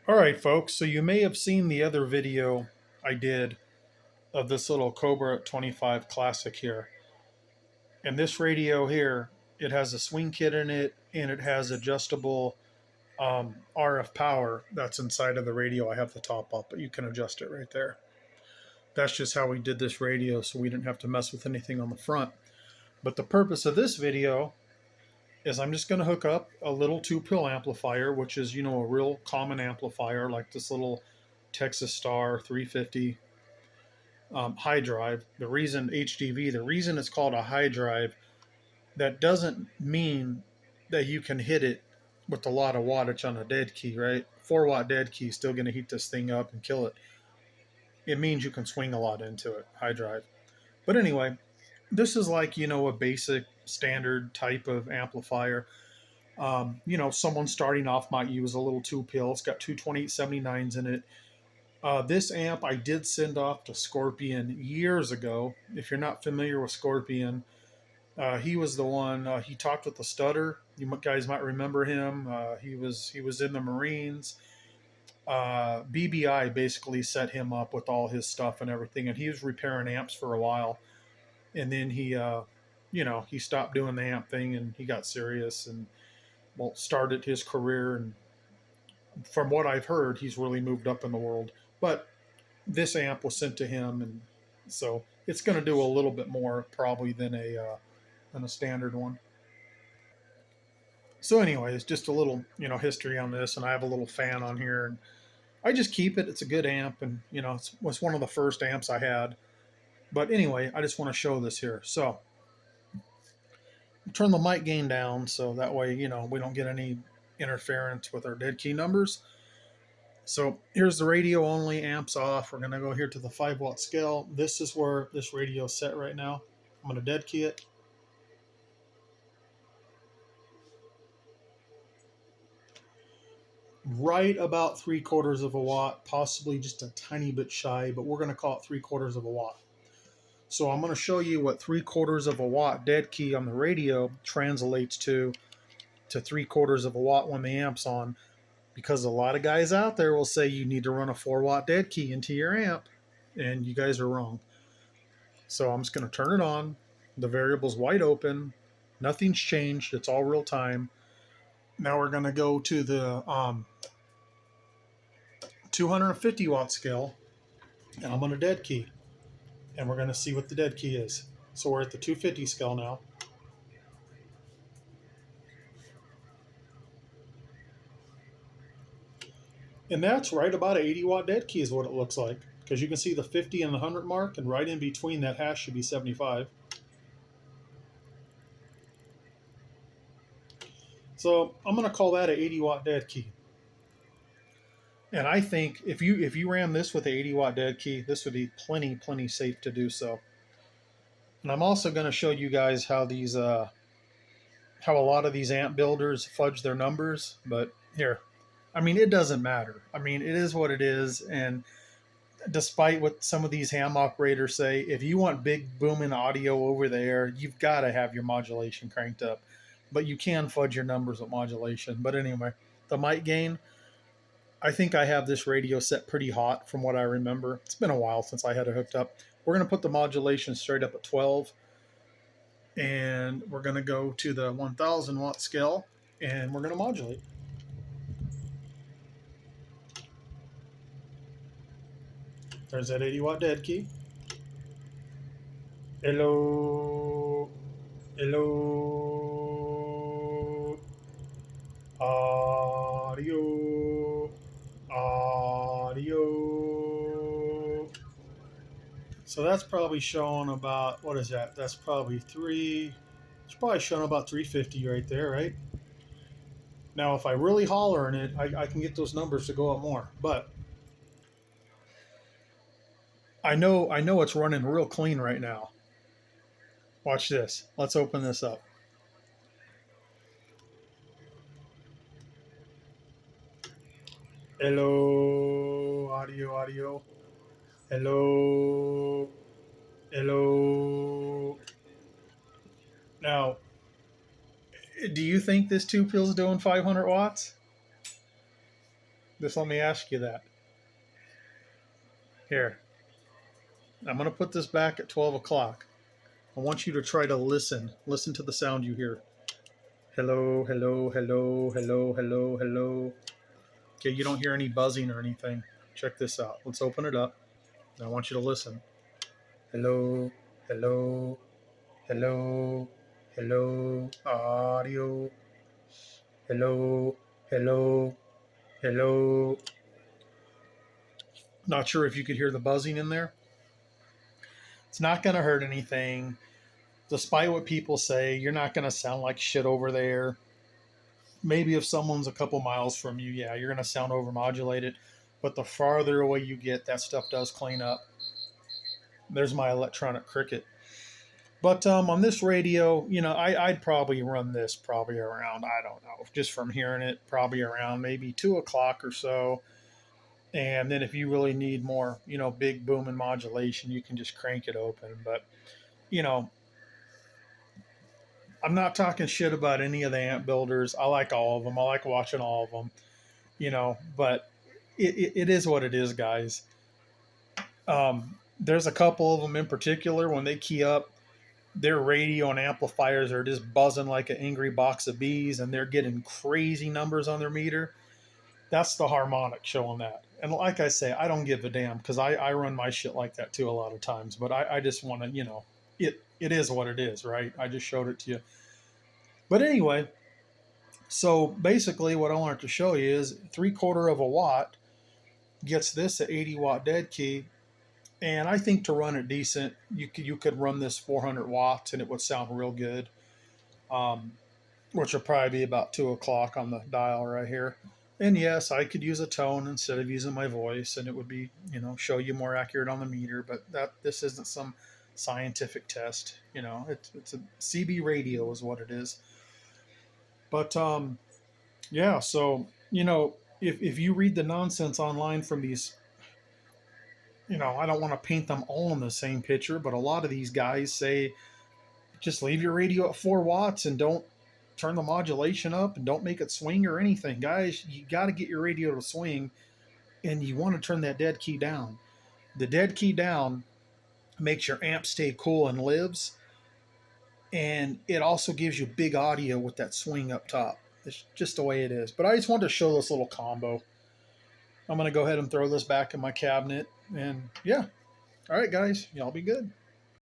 All right, folks. So you may have seen the other video I did of this little Cobra 25 Classic here. And this radio here, it has a swing kit in it and it has adjustable RF power that's inside of the radio. I have the top up, but you can adjust it right there. That's just how we did this radio so we didn't have to mess with anything on the front. But the purpose of this video is I'm just going to hook up a little 2-pill amplifier, which is, a real common amplifier like this little Texas Star 350 high drive. The reason HDV, the reason it's called a high drive, that doesn't mean that you can hit it with a lot of wattage on a dead key, right? 4-watt dead key is still going to heat this thing up and kill it. It means you can swing a lot into it, high drive. But anyway, this is like, a basic standard type of amplifier. Someone starting off might use a little 2-pill. It's got two 2879s in it. This amp I did send off to Scorpion years ago. If you're not familiar with Scorpion, he was the one. He talked with the stutter. You guys might remember him. He was in the Marines. BBI basically set him up with all his stuff and everything, and he was repairing amps for a while, and then he stopped doing the amp thing and he got serious and started his career. And from what I've heard, he's really moved up in the world. But this amp was sent to him, and so it's going to do a little bit more probably than a standard one. So anyway, it's just a little history on this, and I have a little fan on here, and I just keep it. It's a good amp, and it's one of the first amps I had. But anyway, I just want to show this here. So turn the mic gain down so that way we don't get any interference with our dead key numbers. So here's the radio only, amps off. We're going to go here to the 5-watt scale. This is where this radio is set right now. I'm going to dead key it. Right about 3/4 of a watt, possibly just a tiny bit shy, but we're going to call it 3/4 of a watt. So I'm going to show you what 3/4 of a watt dead key on the radio translates to 3/4 of a watt when the amp's on, because a lot of guys out there will say you need to run a 4-watt dead key into your amp, and you guys are wrong. So I'm just going to turn it on. The variable's wide open. Nothing's changed. It's all real time. Now we're going to go to the 250 watt scale, and I'm going to dead key, and we're going to see what the dead key is. So we're at the 250 scale now. And that's right about an 80 watt dead key is what it looks like, because you can see the 50 and the 100 mark, and right in between that hash should be 75. So I'm going to call that an 80 watt dead key. And I think if you ran this with an 80 watt dead key, this would be plenty safe to do so. And I'm also going to show you guys how how a lot of these amp builders fudge their numbers. But here, it doesn't matter. It is what it is. And despite what some of these ham operators say, if you want big booming audio over there, you've got to have your modulation cranked up. But you can fudge your numbers with modulation. But anyway, the mic gain, I think I have this radio set pretty hot from what I remember. It's been a while since I had it hooked up. We're going to put the modulation straight up at 12. And we're going to go to the 1000 watt scale, and we're going to modulate. There's that 80 watt dead key. Hello. Hello. Audio. Audio. So that's probably showing about, what is that? That's probably it's probably showing about 350 right there, right? Now, if I really holler in it, I can get those numbers to go up more. But I know it's running real clean right now. Watch this. Let's open this up. Hello, audio. Hello. Hello. Now, do you think this 2-pill's doing 500 watts? Just let me ask you that. Here, I'm going to put this back at 12 o'clock. I want you to try to listen. Listen to the sound you hear. Hello, hello, hello, hello, hello, hello. Okay, you don't hear any buzzing or anything. Check this out. Let's open it up. I want you to listen. Hello, hello, hello, hello, audio. Hello, hello, hello. Not sure if you could hear the buzzing in there. It's not going to hurt anything. Despite what people say, you're not going to sound like shit over there. Maybe if someone's a couple miles from you, yeah, you're going to sound overmodulated. But the farther away you get, that stuff does clean up. There's my electronic cricket. But on this radio, I'd probably run this probably around, I don't know, just from hearing it, probably around maybe 2 o'clock or so. And then if you really need more, big boom and modulation, you can just crank it open. But, you know, I'm not talking shit about any of the amp builders. I like all of them. I like watching all of them, but it is what it is, guys. There's a couple of them in particular, when they key up, their radio and amplifiers are just buzzing like an angry box of bees, and they're getting crazy numbers on their meter. That's the harmonic showing that. And like I say, I don't give a damn, because I run my shit like that too a lot of times. But I just want to, it is what it is, right? I just showed it to you. But anyway, so basically what I wanted to show you is 3/4 of a watt gets this at 80 watt dead key. And I think to run it decent, you could run this 400 watts and it would sound real good. Which will probably be about 2 o'clock on the dial right here. And yes, I could use a tone instead of using my voice, and it would be, show you more accurate on the meter. But this isn't some scientific test. It's a CB radio is what it is. But yeah, so if you read the nonsense online from these, I don't want to paint them all in the same picture, but a lot of these guys say just leave your radio at 4 watts and don't turn the modulation up and don't make it swing or anything. Guys, you got to get your radio to swing, and you want to turn that dead key down. The dead key down makes your amp stay cool and lives, and it also gives you big audio with that swing up top. It's just the way it is. But I just wanted to show this little combo. I'm going to go ahead and throw this back in my cabinet, and yeah. All right, guys, y'all be good.